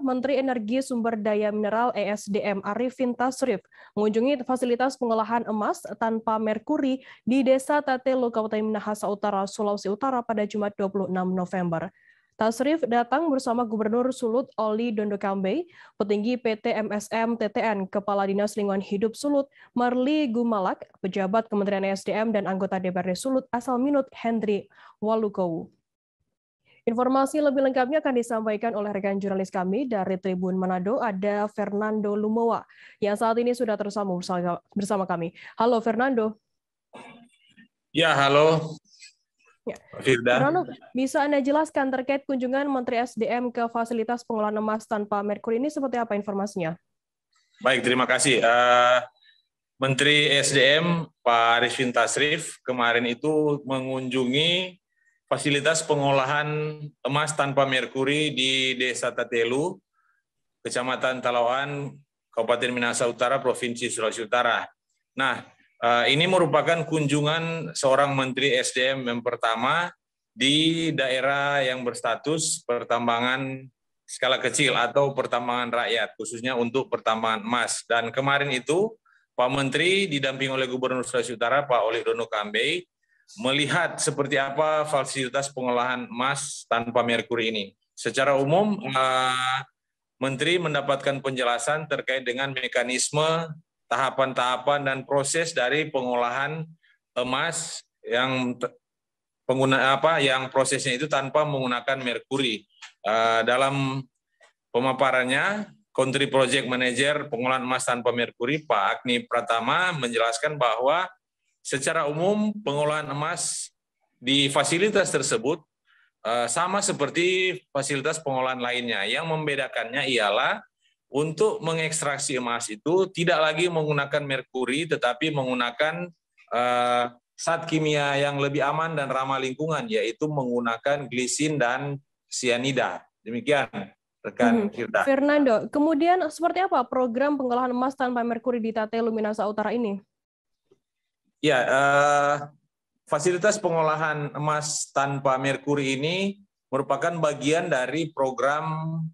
Menteri Energi Sumber Daya Mineral (ESDM) Arifin Tasrif mengunjungi fasilitas pengolahan emas tanpa merkuri di Desa Tatelo, Kabupaten Minahasa Utara, Sulawesi Utara pada Jumat 26 November. Tasrif datang bersama Gubernur Sulut Oli Dondokambe, petinggi PT MSM TTN, Kepala Dinas Lingkungan Hidup Sulut Marli Gumalak, pejabat Kementerian ESDM dan anggota DPRD Sulut asal Minut Hendri Walukowu. Informasi lebih lengkapnya akan disampaikan oleh rekan jurnalis kami dari Tribun Manado, ada Fernando Lumowa, yang saat ini sudah tersambung bersama kami. Halo Fernando. Ya, halo. Ya. Firda. Fernando, bisa Anda jelaskan terkait kunjungan Menteri SDM ke fasilitas pengolahan emas tanpa merkuri ini seperti apa informasinya? Baik, terima kasih. Menteri SDM Pak Arifin Tasrif kemarin itu mengunjungi fasilitas pengolahan emas tanpa merkuri di Desa Tatelu, Kecamatan Talawan, Kabupaten Minahasa Utara, Provinsi Sulawesi Utara. Nah, ini merupakan kunjungan seorang Menteri SDM yang pertama di daerah yang berstatus pertambangan skala kecil atau pertambangan rakyat, khususnya untuk pertambangan emas. Dan kemarin itu Pak Menteri didampingi oleh Gubernur Sulawesi Utara, Pak Oli Dondokambe, melihat seperti apa fasilitas pengolahan emas tanpa merkuri ini. Secara umum, Menteri mendapatkan penjelasan terkait dengan mekanisme, tahapan-tahapan, dan proses dari pengolahan emas yang prosesnya itu tanpa menggunakan merkuri. Dalam pemaparannya, Country Project Manager Pengolahan Emas Tanpa Merkuri, Pak Agni Pratama, menjelaskan bahwa secara umum, pengolahan emas di fasilitas tersebut sama seperti fasilitas pengolahan lainnya. Yang membedakannya ialah untuk mengekstraksi emas itu tidak lagi menggunakan merkuri, tetapi menggunakan zat kimia yang lebih aman dan ramah lingkungan, yaitu menggunakan glisin dan sianida. Demikian, rekan Firda. Fernando, kemudian seperti apa program pengolahan emas tanpa merkuri di Tatelu, Minahasa Utara ini? Ya, fasilitas pengolahan emas tanpa merkuri ini merupakan bagian dari program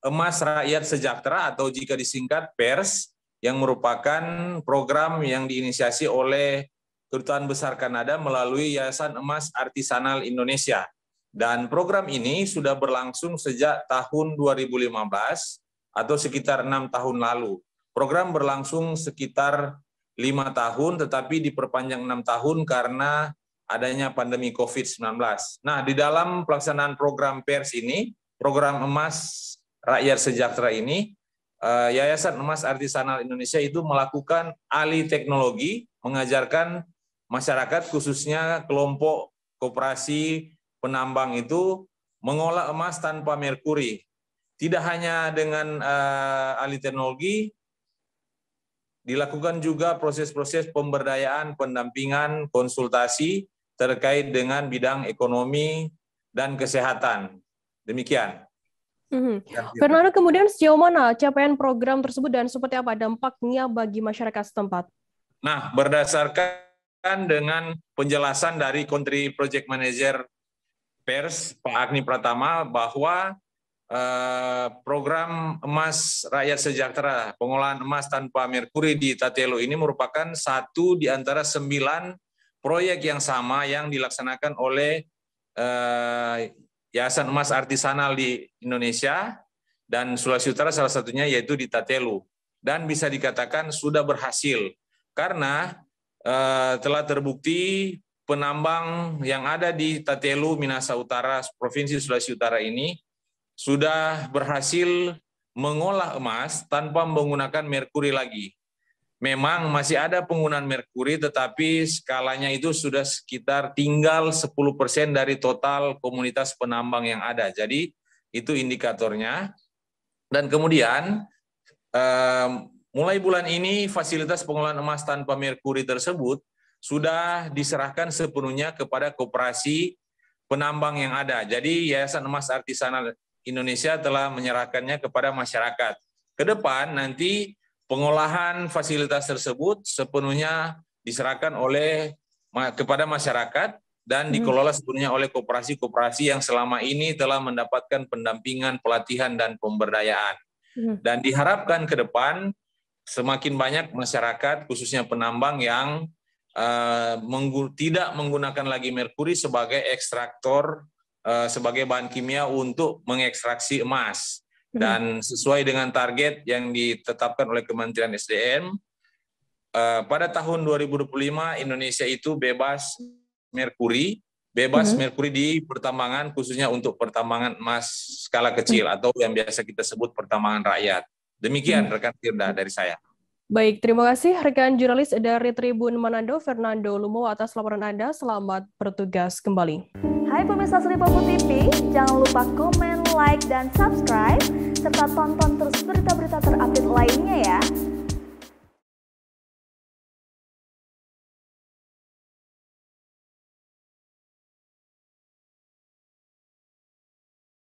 Emas Rakyat Sejahtera atau jika disingkat PERS, yang merupakan program yang diinisiasi oleh Kedutaan Besar Kanada melalui Yayasan Emas Artisanal Indonesia. Dan program ini sudah berlangsung sejak tahun 2015 atau sekitar 6 tahun lalu. Program berlangsung sekitar 5 tahun, tetapi diperpanjang 6 tahun karena adanya pandemi COVID-19. Nah, di dalam pelaksanaan program PERS ini, program Emas Rakyat Sejahtera ini, Yayasan Emas Artisanal Indonesia itu melakukan alih teknologi, mengajarkan masyarakat, khususnya kelompok koperasi penambang itu, mengolah emas tanpa merkuri. Tidak hanya dengan alih teknologi, dilakukan juga proses-proses pemberdayaan, pendampingan, konsultasi terkait dengan bidang ekonomi dan kesehatan. Demikian. Fernando, kemudian sejauh mana capaian program tersebut dan seperti apa dampaknya bagi masyarakat setempat? Nah, berdasarkan dengan penjelasan dari Country Project Manager PERS, Pak Agni Pratama, bahwa program Emas Rakyat Sejahtera, pengolahan emas tanpa merkuri di Tatelo ini merupakan satu di antara 9 proyek yang sama yang dilaksanakan oleh Yayasan Emas Artisanal di Indonesia dan Sulawesi Utara, salah satunya yaitu di Tatelo. Dan bisa dikatakan sudah berhasil karena telah terbukti penambang yang ada di Tatelo, Minahasa Utara, Provinsi Sulawesi Utara ini sudah berhasil mengolah emas tanpa menggunakan merkuri lagi. Memang masih ada penggunaan merkuri, tetapi skalanya itu sudah sekitar tinggal 10% dari total komunitas penambang yang ada. Jadi itu indikatornya. Dan kemudian mulai bulan ini fasilitas pengolahan emas tanpa merkuri tersebut sudah diserahkan sepenuhnya kepada koperasi penambang yang ada. Jadi Yayasan Emas Artisanal Indonesia telah menyerahkannya kepada masyarakat. Ke depan nanti pengolahan fasilitas tersebut sepenuhnya diserahkan oleh kepada masyarakat dan dikelola sepenuhnya oleh koperasi-koperasi yang selama ini telah mendapatkan pendampingan, pelatihan, dan pemberdayaan. Dan diharapkan ke depan semakin banyak masyarakat, khususnya penambang yang tidak menggunakan lagi merkuri sebagai ekstraktor, sebagai bahan kimia untuk mengekstraksi emas. Dan sesuai dengan target yang ditetapkan oleh Kementerian SDM, pada tahun 2025 Indonesia itu bebas merkuri di pertambangan, khususnya untuk pertambangan emas skala kecil atau yang biasa kita sebut pertambangan rakyat. Demikian rekan Firda dari saya. Baik, terima kasih rekan jurnalis dari Tribun Manado, Fernando Lumo, atas laporan Anda. Selamat bertugas kembali. Hai pemirsa Sri Popo TV, jangan lupa komen, like, dan subscribe, serta tonton terus berita-berita terupdate lainnya ya.